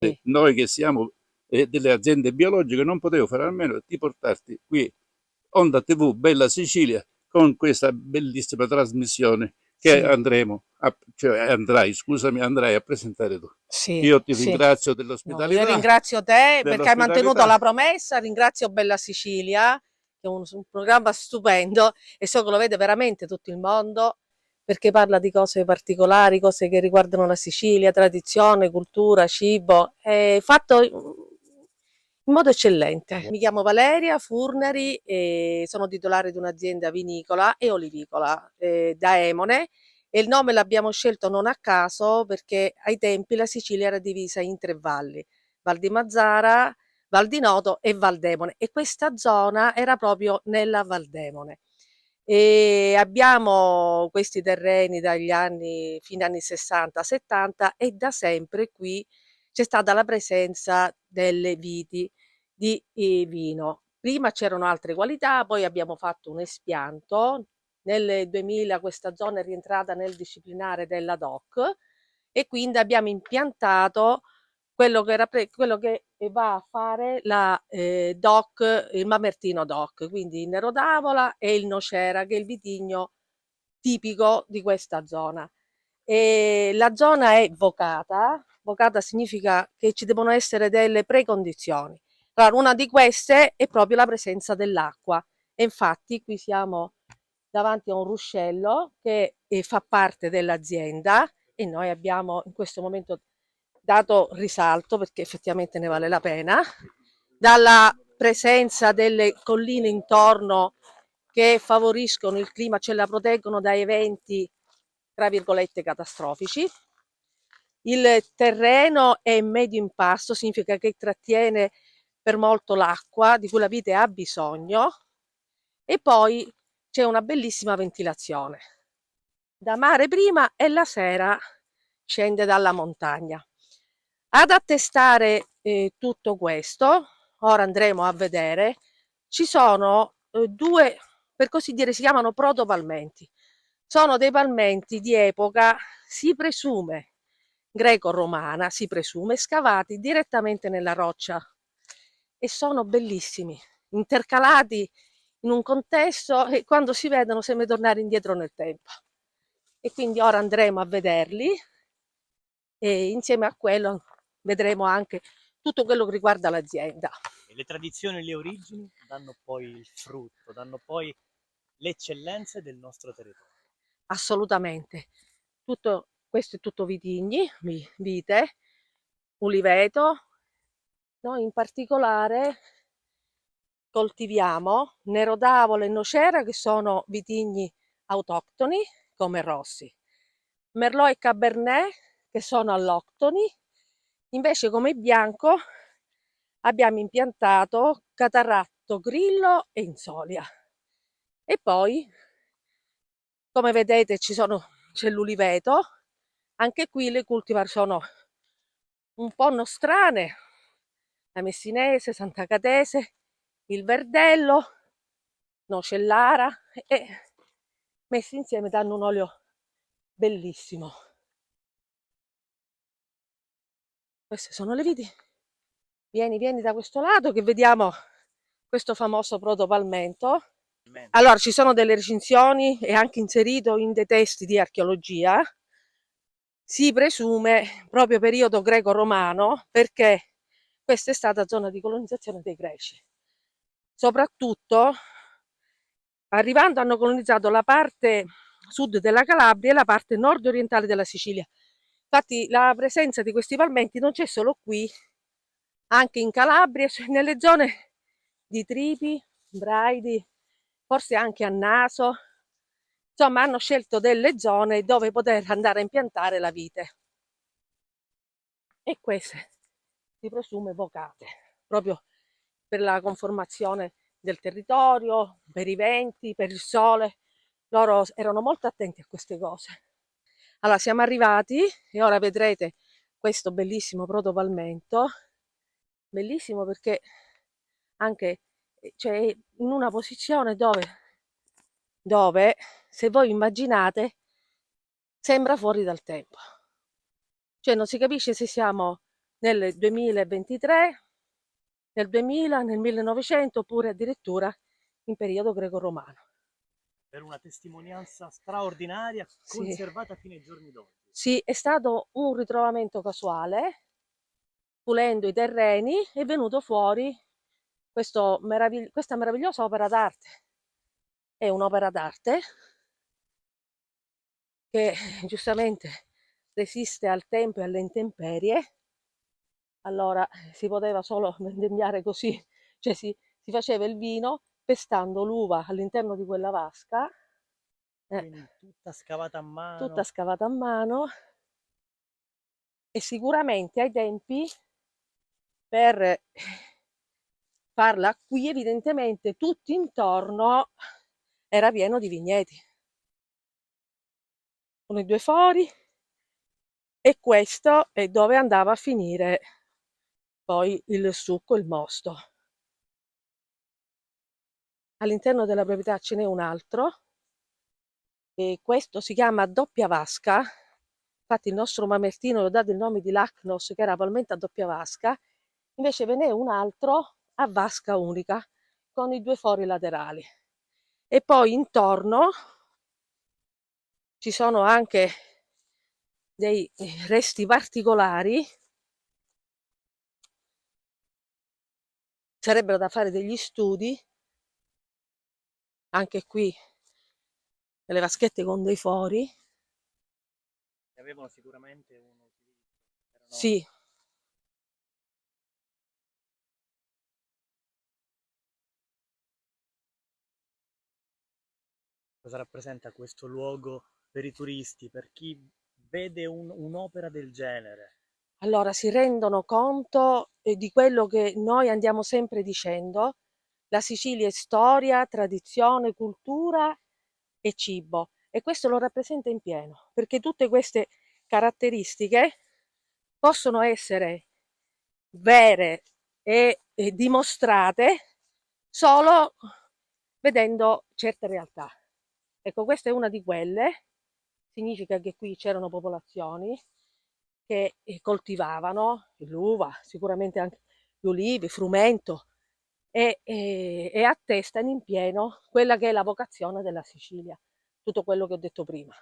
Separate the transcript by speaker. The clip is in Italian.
Speaker 1: Sì.
Speaker 2: Noi che siamo delle aziende biologiche non potevo fare a meno di portarti qui Onda TV Bella Sicilia con questa bellissima trasmissione che
Speaker 1: Sì,
Speaker 2: andremo a, cioè andrai, scusami, andrai a presentare tu.
Speaker 1: sì,
Speaker 2: Io ti
Speaker 1: sì.
Speaker 2: ringrazio
Speaker 1: No, io
Speaker 2: dell'ospitalità,
Speaker 1: ringrazio te perché hai mantenuto
Speaker 2: dell'ospitalità.
Speaker 1: la promessa, ringrazio Bella Sicilia, che è un programma stupendo e so che lo vede veramente tutto il mondo perché parla di cose particolari, cose che riguardano la Sicilia, tradizione, cultura, cibo, è fatto in modo eccellente. Mi chiamo Valeria Furnari e sono titolare di un'azienda vinicola e olivicola da Emone e il nome l'abbiamo scelto non a caso perché ai tempi la Sicilia era divisa in tre valli, Val di Mazzara, Val di Noto e Val d'Emone e questa zona era proprio nella Val d'Emone. E abbiamo questi terreni dagli anni, fino agli anni 60-70 e da sempre qui c'è stata la presenza delle viti di vino. Prima c'erano altre qualità, poi abbiamo fatto un espianto. Nel 2000 questa zona è rientrata nel disciplinare della DOC e quindi abbiamo impiantato quello che va a fare la DOC, il Mamertino DOC, quindi il Nero d'Avola e il Nocera, che è il vitigno tipico di questa zona. E la zona è vocata, vocata significa che ci devono essere delle precondizioni. Allora, una di queste è proprio la presenza dell'acqua. E infatti qui siamo davanti a un ruscello che fa parte dell'azienda e noi abbiamo in questo momento dato risalto perché effettivamente ne vale la pena, dalla presenza delle colline intorno che favoriscono il clima, cioè la proteggono da eventi tra virgolette catastrofici. Il terreno è medio impasto, significa che trattiene per molto l'acqua di cui la vite ha bisogno e poi c'è una bellissima ventilazione. Da mare prima e la sera scende dalla montagna. Ad attestare tutto questo, ora andremo a vedere, ci sono due, per così dire, si chiamano protopalmenti. Sono dei palmenti di epoca, si presume, greco-romana, si presume, scavati direttamente nella roccia e sono bellissimi, intercalati in un contesto e quando si vedono sembra tornare indietro nel tempo. E quindi ora andremo a vederli e insieme a quello vedremo anche tutto quello che riguarda l'azienda.
Speaker 3: E le tradizioni e le origini danno poi il frutto, danno poi le eccellenze del nostro territorio.
Speaker 1: Assolutamente. Tutto, questo è tutto vitigni, vite, uliveto. Noi in particolare coltiviamo Nero d'Avola e Nocera che sono vitigni autoctoni come rossi, Merlot e Cabernet che sono alloctoni, invece come bianco abbiamo impiantato Catarratto, Grillo e Insolia. E poi, come vedete, c'è l'uliveto, anche qui le cultivar sono un po' nostrane, la messinese, sant'Acatese, il verdello, nocellara e messi insieme danno un olio bellissimo. Queste sono le viti. Vieni da questo lato che vediamo questo famoso protopalmento. Allora, ci sono delle recinzioni, è anche inserito in dei testi di archeologia. Si presume proprio periodo greco-romano perché questa è stata zona di colonizzazione dei greci. Soprattutto arrivando hanno colonizzato la parte sud della Calabria e la parte nord-orientale della Sicilia. Infatti la presenza di questi palmenti non c'è solo qui, anche in Calabria, cioè nelle zone di Tripi, Braidi, forse anche a Naso. Insomma, hanno scelto delle zone dove poter andare a impiantare la vite. E queste si presume vocate, proprio per la conformazione del territorio, per i venti, per il sole. Loro erano molto attenti a queste cose. Allora siamo arrivati e ora vedrete questo bellissimo protopalmento, bellissimo perché anche cioè, in una posizione dove, se voi immaginate, sembra fuori dal tempo. Cioè non si capisce se siamo nel 2023, nel 2000, nel 1900 oppure addirittura in periodo greco-romano.
Speaker 3: Per una testimonianza straordinaria
Speaker 1: Sì.
Speaker 3: conservata fino ai giorni d'oggi.
Speaker 1: Sì, è stato un ritrovamento casuale, pulendo i terreni è venuto fuori questa meravigliosa opera d'arte. È un'opera d'arte che giustamente resiste al tempo e alle intemperie. Allora si poteva solo vendemmiare così, cioè si faceva il vino pestando l'uva all'interno di quella vasca,
Speaker 3: Quindi tutta scavata a
Speaker 1: tutta
Speaker 3: mano.
Speaker 1: scavata a mano, e sicuramente ai tempi per farla qui evidentemente tutto intorno era pieno di vigneti con i due fori, e questo è dove andava a finire poi il succo, il mosto. All'interno della proprietà ce n'è un altro, e questo si chiama doppia vasca. Infatti il nostro mamertino lo dà il nome di Lacnos, che era probabilmente a doppia vasca. Invece ve n'è un altro a vasca unica con i due fori laterali, e poi intorno ci sono anche dei resti particolari. Sarebbero da fare degli studi anche qui, delle vaschette con dei fori.
Speaker 3: Che avevano sicuramente un utilizzo.
Speaker 1: Sì,
Speaker 3: Cosa rappresenta questo luogo per i turisti, per chi vede un'opera del genere?
Speaker 1: allora si rendono conto di quello che noi andiamo sempre dicendo: la Sicilia è storia, tradizione, cultura e cibo, e questo lo rappresenta in pieno, perché tutte queste caratteristiche possono essere vere e dimostrate solo vedendo certe realtà. Ecco, questa è una di quelle. Significa che qui c'erano popolazioni che coltivavano l'uva, sicuramente anche gli ulivi, frumento, e attestano in pieno quella che è la vocazione della Sicilia, tutto quello che ho detto prima.